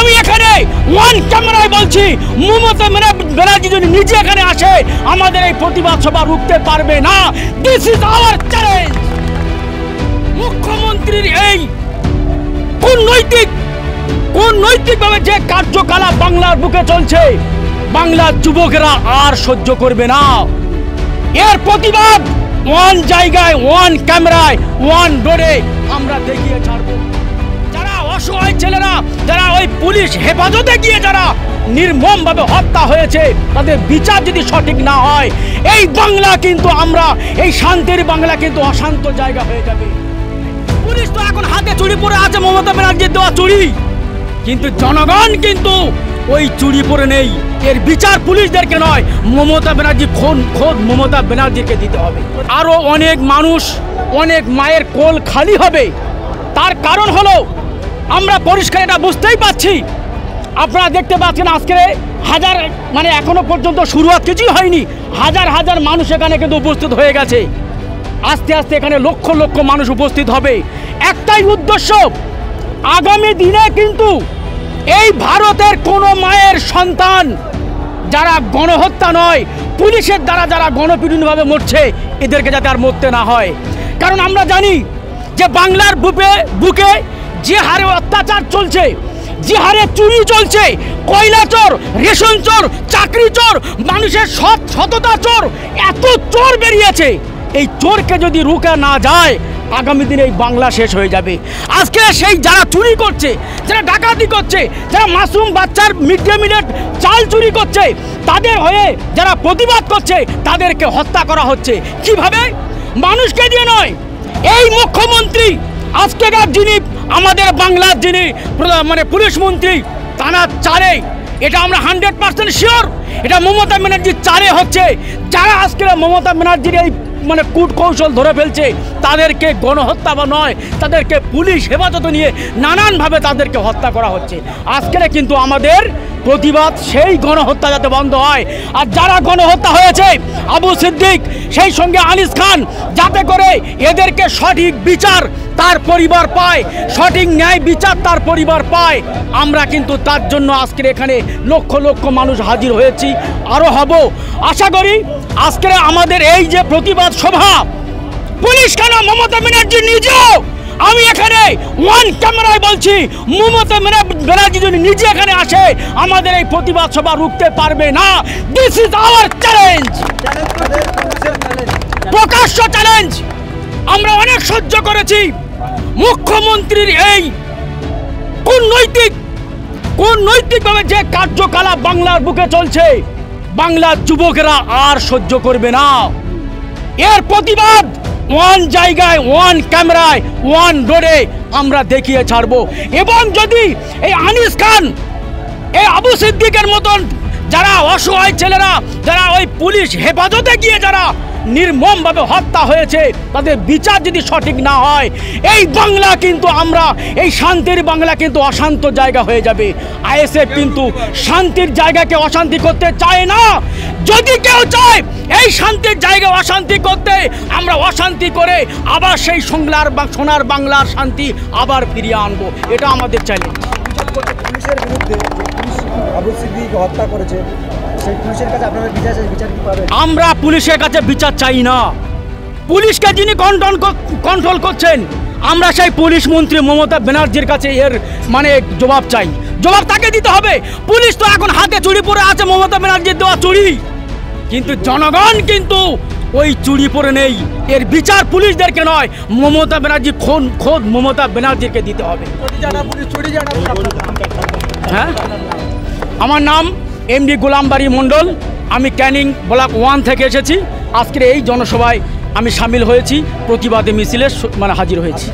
আমি এখানে ওয়ান ক্যামেরায় বলছি, মমতা ব্যানার্জি যদি নিজে এখানে আসে আমাদের এই প্রতিবাদ সভা রুখতে পারবে না। This is our challenge. মুখ্যমন্ত্রীর এই কোন নৈতিকভাবে যে কার্যকলাপ বাংলার বুকে চলছে, বাংলার যুবকেরা আর সহ্য করবে না। এর প্রতিবাদ ওয়ান জায়গায়, ওয়ান ক্যামেরায়, ওয়ান ডোরে আমরা দেখিয়ে ছাড়ব। যারা অসহায় ছেলেরা, যারা ওই পুলিশ হেফাজতে গিয়ে যারা নির্মমভাবে হত্যা হয়েছে, তাদের বিচার যদি সঠিক না হয়, এই বাংলা কিন্তু আমরা, এই শান্তির বাংলা কিন্তু অশান্ত জায়গা হয়ে যাবে। পুলিশ তো এখন হাতে চুরি পরে আছে, মমতা ব্যানার্জির দেওয়া চুরি, কিন্তু জনগণ কিন্তু ওই চুরি পরে নেই। এর বিচার পুলিশদেরকে নয়, মমতা ব্যানার্জি খোদ মমতা ব্যানার্জিকে দিতে হবে। আরো অনেক মানুষ, অনেক মায়ের কোল খালি হবে। তার কারণ হলো আমরা পরিষ্কার এটা বুঝতেই পাচ্ছি। আপনারা দেখতে পাচ্ছেন আজকে হাজার, মানে এখনো পর্যন্ত শুরুয়াত কিছুই হয়নি, হাজার হাজার মানুষ এখানে কিন্তু উপস্থিত হয়ে গেছে। আস্তে আস্তে এখানে লক্ষ লক্ষ মানুষ উপস্থিত হবে। একটাই উদ্দেশ্য, আগামী দিনে কিন্তু এই ভারতের কোনো মায়ের সন্তান যারা গণহত্যা নয়, পুলিশের দ্বারা যারা গণপিটুনিভাবে মরছে, এদেরকে যাতে আর মরতে না হয়। কারণ আমরা জানি যে বাংলার বুকে যে হারে অত্যাচার চলছে, যে হারে চুরি চলছে, কয়লা চোর, রেশন চোর, চাকরি চোর, মানুষের সততা চোর, এত চোর বেরিয়েছে। এই চোরকে যদি রুখা না যায়, আগামী দিনে এই বাংলা শেষ হয়ে যাবে। আজকে সেই যারা চুরি করছে, যারা ডাকাতি করছে, যারা মাসুম বাচ্চার মিড ডে মিলের চাল চুরি করছে, তাদের হয়ে যারা প্রতিবাদ করছে, তাদেরকে হত্যা করা হচ্ছে। কিভাবে? মানুষকে দিয়ে নয়। এই মুখ্যমন্ত্রী আজকেকার যিনি আমাদের বাংলার যিনি পুলিশ মন্ত্রী, তানার চালে, এটা আমরা 100% শিওর এটা মমতা ব্যানার্জির চালে হচ্ছে। যারা আজকে মমতা ব্যানার্জির এই কূট কৌশল ধরে ফেলছে, তাদেরকে গণহত্যা বা নয়, তাদেরকে পুলিশ হেফাজতে নিয়ে নানানভাবে তাদেরকে হত্যা করা হচ্ছে। আজকে কিন্তু আমাদের প্রতিবাদ সেই গণহত্যা যাতে বন্ধ হয়। আর যারা গণহত্যা হয়েছে, আবু সিদ্দিক, সেই সঙ্গে আনিস খান, যাতে করে এদেরকে সঠিক বিচার তার পরিবার পায়, সঠিক ন্যায় বিচার তার পরিবার পায়। আমরা কিন্তু তার জন্য আজকের এখানে লক্ষ লক্ষ মানুষ হাজির হয়েছি, আরও হব। আশা করি আজকের আমাদের এই যে প্রতিবাদ সভা, পুলিশ কেন, মমতা ব্যানার্জি নিজেও, আমি এখানে ওয়ান ক্যামেরায় বলছি, মমতা ব্যানার্জি যদি নিজে এখানে আসে আমাদের এই প্রতিবাদ সভা রুখতে পারবে না। দিস ইজ আওয়ার চ্যালেঞ্জ, প্রকাশ্য চ্যালেঞ্জ। আমরা অনেক সহ্য করেছি। মুখ্যমন্ত্রীর এই কোন নৈতিকভাবে যে কার্যকলাপ বাংলার বুকে চলছে, বাংলার যুবকেরা আর সহ্য করবে না। এর প্রতিবাদ ওয়ান জায়গায়, ওয়ান ক্যামেরায়, ওয়ান ডোরে আমরা দেখিয়ে ছাড়বো। এবং যদি এই আনিস খান, এই আবু সিদ্দিকের মতন যারা অসহায় ছেলেরা, যারা ওই পুলিশ হেফাজতে গিয়ে যারা নির্মমভাবে হত্যা হয়েছে, তাদের বিচার যদি সঠিক না হয়, এই বাংলা কিন্তু আমরা, এই শান্তির বাংলা কিন্তু অশান্ত জায়গা হয়ে যাবে। আইএসএফ কিন্তু শান্তির জায়গাকে অশান্তি করতে চায় না। যদি কেউ চায় এই শান্তির জায়গা অশান্তি করতে, আমরা অশান্তি করে আবার সেই সোনার বাংলার শান্তি আবার ফিরিয়ে আনবো। এটা আমাদের চ্যালেঞ্জ। পুলিশের বিরুদ্ধে আবু সিদ্দিক হত্যা করেছে, সেই পুলিশের কাছে আপনারা বিচার কি পাবেন? আমরা পুলিশের কাছে বিচার চাই না। পুলিশকে যিনি কন্ট্রোল করছেন, আমরা সেই পুলিশ মন্ত্রী মমতা ব্যানার্জির কাছে এর জবাব চাই। জবাব তাকে দিতে হবে। পুলিশ তো এখন হাতে চুরি পরে আছে, মমতা ব্যানার্জির দেওয়া চুরি, কিন্তু জনগণ কিন্তু ওই চুরি পরে নেই। এর বিচার পুলিশদেরকে নয়, মমতা ব্যানার্জি খোদ মমতা ব্যানার্জিকে দিতে হবে। হ্যাঁ, আমার নাম এমডি গোলামবাড়ি মণ্ডল। আমি ক্যানিং ব্লক 1 থেকে এসেছি। আজকের এই জনসভায় আমি সামিল হয়েছি, প্রতিবাদী মিছিলে হাজির হয়েছি।